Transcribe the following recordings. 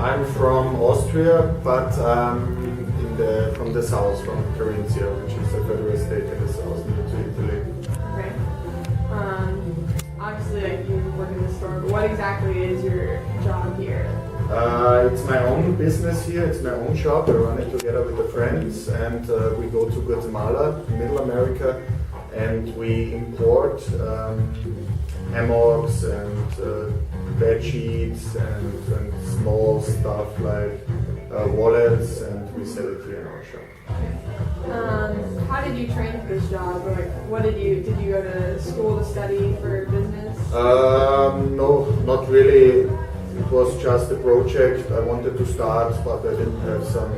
I'm from Austria, but from the south, from Carinthia, which is a federal state in the south, near to Italy. Okay. Obviously, like, you work in the store, but what exactly is your job here? It's my own business here. It's my own shop. I run it together with the friends, and we go to Guatemala, Middle America, and we import hammocks and bed sheets and small stuff like wallets, and we sell it here in our shop. How did you train for this job? Or, like, what did you go to school to study for business? No, not really. It was just a project I wanted to start, but I didn't have some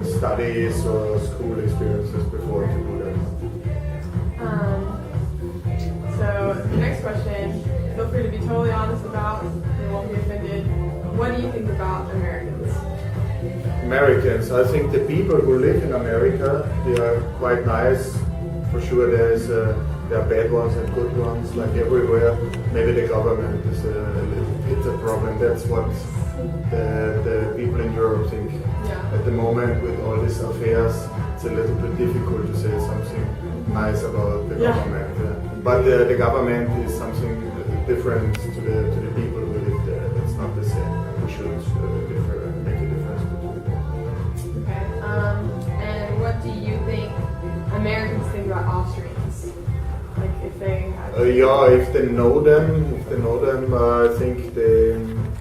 studies or school experiences before to do that. So the next question, feel free to be totally honest about, you won't be offended. What do you think about Americans? Americans, I think the people who live in America, they are quite nice. For sure there are bad ones and good ones, like everywhere. Maybe the government is a problem. That's what the people in Europe think. Yeah. At the moment, with all these affairs, it's a little bit difficult to say something nice about the government. But the government is something different to the people who live there. It's not the same. We should make a difference between them. Okay. And what do you think Americans think about Austrians? Like, if they have... if they know them, I think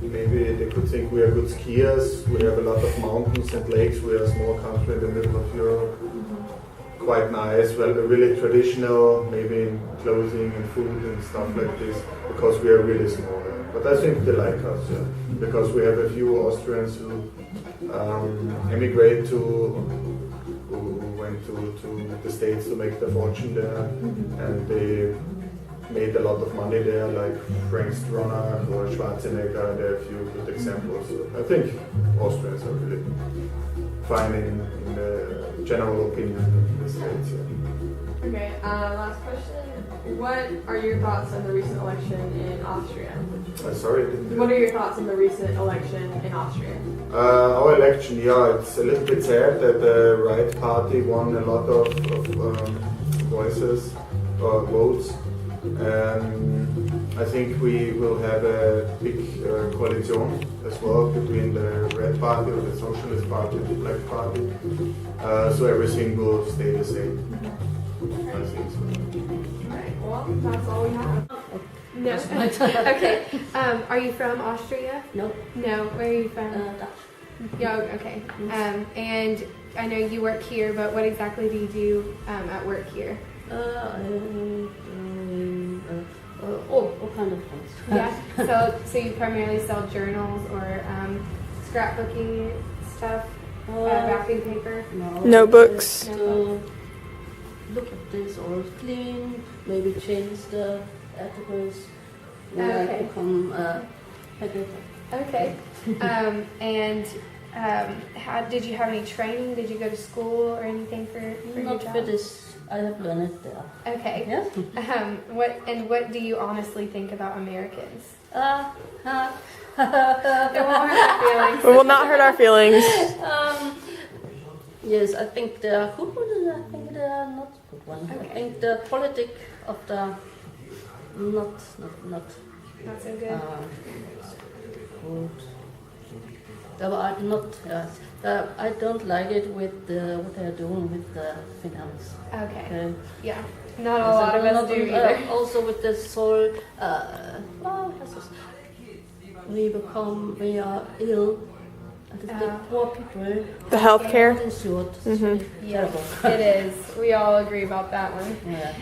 maybe they could think we are good skiers. We have a lot of mountains and lakes. We are a small country in the middle of Europe. Quite nice, well, really traditional, maybe in clothing and food and stuff like this, because we are really small. But I think they like us, because we have a few Austrians who emigrate who went to the States to make their fortune there, and they made a lot of money there, like Frank Stronach or Schwarzenegger. There are a few good examples. I think Austrians are really fine in the general opinion in the States. Okay, last question. What are your thoughts on the recent election in Austria? Sorry? What are your thoughts on the recent election in Austria? Our election, it's a little bit sad that the right party won a lot of voices or votes. I think we will have a big coalition as well between the Red Party or the Socialist Party and the Black Party. So everything will stay the same. I think so. Alright, well, that's all we have. No. Okay. Are you from Austria? No. No. Where are you from? Dutch. Yeah. Okay. And I know you work here, but what exactly do you do at work here? All kind of things. Yeah. So you primarily sell journals or scrapbooking stuff, wrapping paper. No. Notebooks. To look at this or clean, maybe change the articles. Okay. Become editor. Okay. And how did you have any training? Did you go to school or anything for your Not job? for this. I have learned it there. Okay. Yeah. What do you honestly think about Americans? It won't hurt our feelings. We will not hurt our feelings. Yes, I think they are good ones and I think they are not good ones. Okay. I think the politics of the not Not so good. good. They are not. I don't like it with what they are doing with the finance. Okay. Yeah. Not a lot of us do either. Also with the soul, we are ill. The poor people. The healthcare. Not insured. Yes, it is. We all agree about that one. Yeah.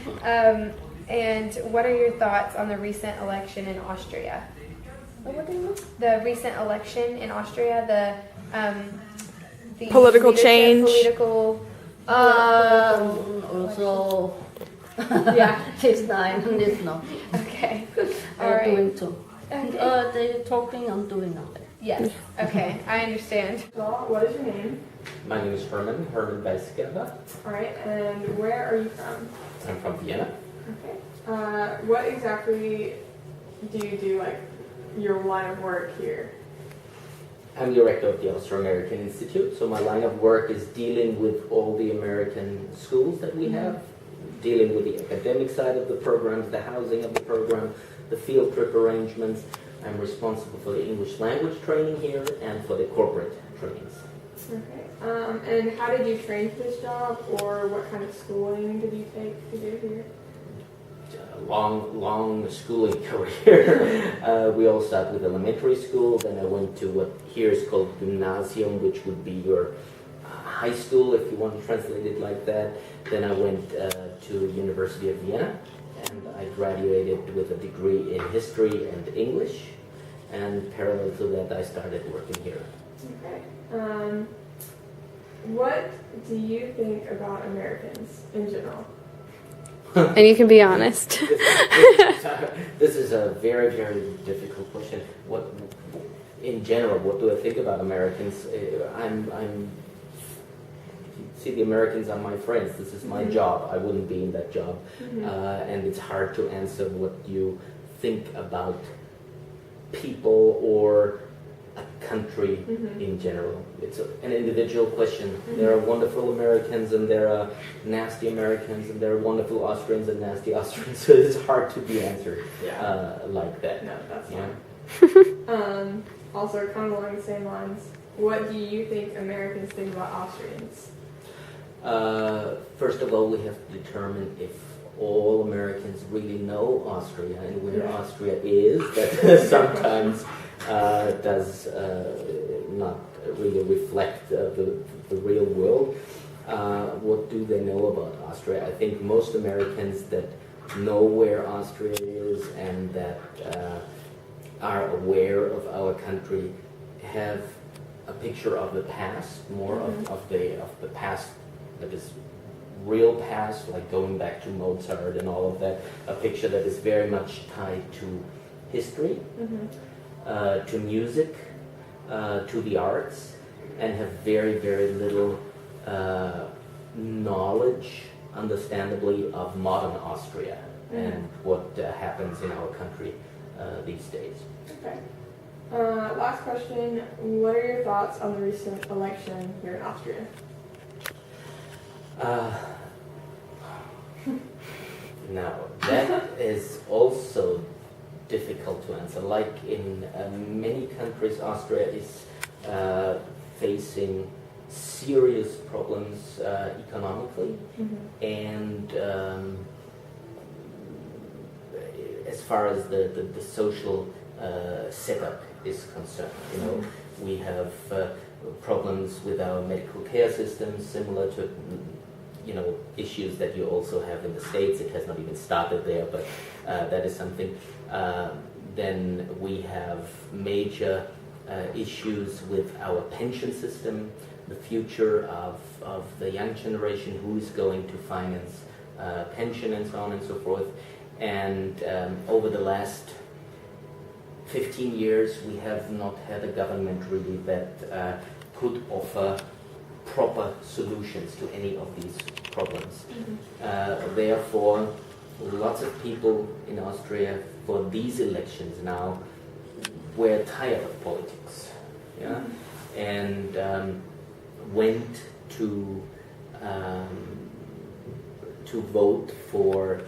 And what are your thoughts on the recent election in Austria? What do you mean? The recent election in Austria, the Political leadership, change. Political. Also, Yeah. it's nine and it's not. Okay. All They're right. doing too. They're talking and doing nothing. Yes. Okay. I understand. Well, what is your name? My name is Herman Weisgerber. All right, and where are you from? I'm from Vienna. Okay. What exactly do you do, like, your line of work here? I'm director of the Austro-American Institute, so my line of work is dealing with all the American schools that we have, dealing with the academic side of the programs, the housing of the program, the field trip arrangements. I'm responsible for the English language training here and for the corporate trainings. Okay. And how did you train for this job, or what kind of schooling did you take to do here? A long schooling career. We all start with elementary school, then I went to what here is called gymnasium, which would be your high school if you want to translate it like that. Then I went to University of Vienna, and I graduated with a degree in history and English, and parallel to that I started working here. Okay. What do you think about Americans in general? And you can be honest. This is a very, very difficult question. What, in general, what do I think about Americans? See, the Americans are my friends. This is my job. I wouldn't be in that job. And it's hard to answer what you think about people or a country in general. It's an individual question. There are wonderful Americans and there are nasty Americans, and there are wonderful Austrians and nasty Austrians. So it's hard to be answered like that. No, that's Yeah. fine. Also, kind of along the same lines, what do you think Americans think about Austrians? First of all, we have to determine if all Americans really know Austria and where Austria is. That sometimes does not really reflect the real world. What do they know about Austria? I think most Americans that know where Austria is and that are aware of our country have a picture of the past, more of the past that is real past, like going back to Mozart and all of that, a picture that is very much tied to history, to music, to the arts, and have very, very little knowledge, understandably, of modern Austria and what happens in our country these days. Okay. Last question. What are your thoughts on the recent election here in Austria? Now, that is also difficult to answer. Like in many countries, Austria is facing serious problems economically, and as far as the social setup is concerned, you know, we have problems with our medical care systems, similar to issues that you also have in the States. It has not even started there, but that is something. Then we have major issues with our pension system, the future of the young generation, who is going to finance pension and so on and so forth. And over the last 15 years, we have not had a government really that could offer proper solutions to any of these problems. Therefore, lots of people in Austria for these elections now were tired of politics, and went to vote for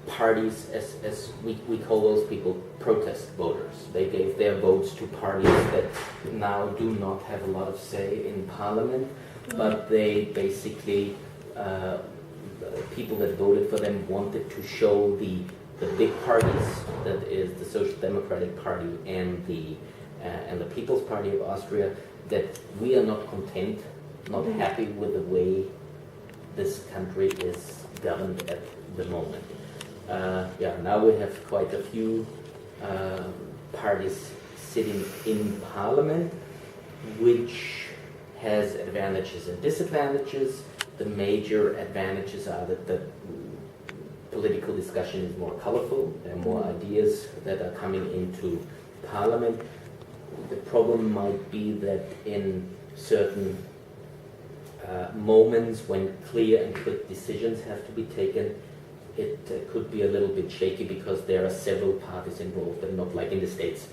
parties, as we call those people, protest voters. They gave their votes to parties that now do not have a lot of say in parliament, but they basically, people that voted for them wanted to show the big parties, that is the Social Democratic Party and the People's Party of Austria, that we are not content, not happy with the way this country is governed at the moment. Now we have quite a few parties sitting in parliament, which has advantages and disadvantages. The major advantages are that the political discussion is more colorful. There are more ideas that are coming into parliament. The problem might be that in certain moments when clear and quick decisions have to be taken, it could be a little bit shaky because there are several parties involved, and not like in the States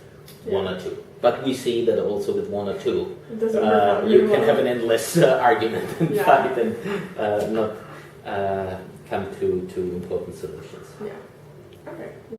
one or two. But we see that also with one or two, It doesn't work out you really can well. have an endless argument and Yeah. fight and not come to important solutions. Yeah. Okay.